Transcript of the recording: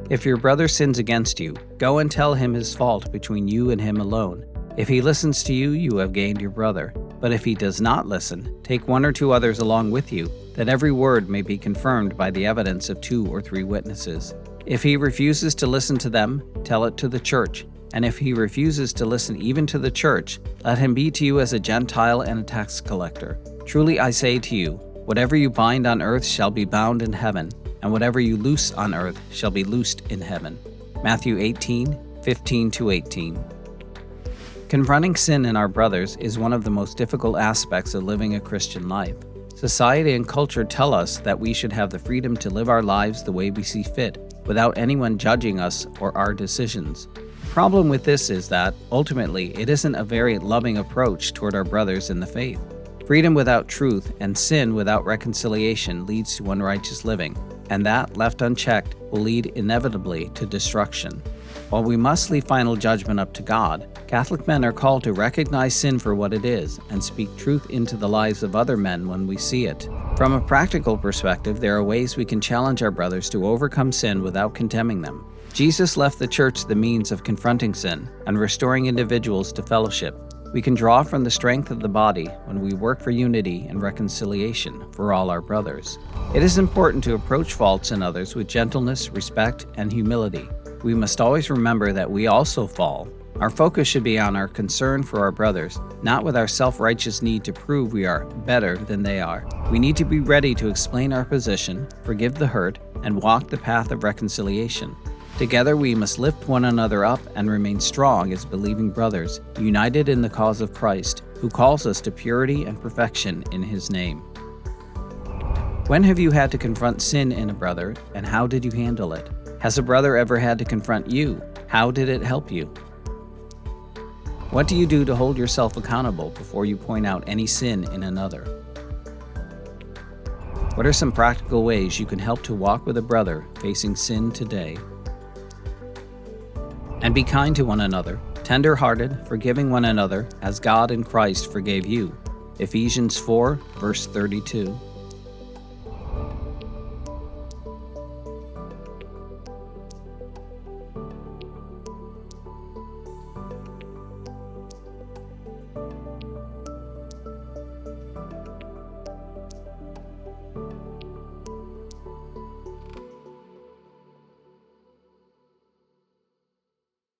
If your brother sins against you, go and tell him his fault between you and him alone. If he listens to you, you have gained your brother. But if he does not listen, take 1 or 2 others along with you, that every word may be confirmed by the evidence of 2 or 3 witnesses. If he refuses to listen to them, tell it to the church. And if he refuses to listen even to the church, let him be to you as a Gentile and a tax collector. Truly I say to you, whatever you bind on earth shall be bound in heaven, and whatever you loose on earth shall be loosed in heaven. Matthew 18:15-18. Confronting sin in our brothers is one of the most difficult aspects of living a Christian life. Society and culture tell us that we should have the freedom to live our lives the way we see fit, without anyone judging us or our decisions. The problem with this is that, ultimately, it isn't a very loving approach toward our brothers in the faith. Freedom without truth and sin without reconciliation leads to unrighteous living, and that, left unchecked, will lead inevitably to destruction. While we must leave final judgment up to God, Catholic men are called to recognize sin for what it is and speak truth into the lives of other men when we see it. From a practical perspective, there are ways we can challenge our brothers to overcome sin without condemning them. Jesus left the church the means of confronting sin and restoring individuals to fellowship. We can draw from the strength of the body when we work for unity and reconciliation for all our brothers. It is important to approach faults in others with gentleness, respect, and humility. We must always remember that we also fall. Our focus should be on our concern for our brothers, not with our self-righteous need to prove we are better than they are. We need to be ready to explain our position, forgive the hurt, and walk the path of reconciliation. Together we must lift one another up and remain strong as believing brothers, united in the cause of Christ, who calls us to purity and perfection in His name. When have you had to confront sin in a brother, and how did you handle it? Has a brother ever had to confront you? How did it help you? What do you do to hold yourself accountable before you point out any sin in another? What are some practical ways you can help to walk with a brother facing sin today? And be kind to one another, tender-hearted, forgiving one another as God in Christ forgave you. Ephesians 4, verse 32.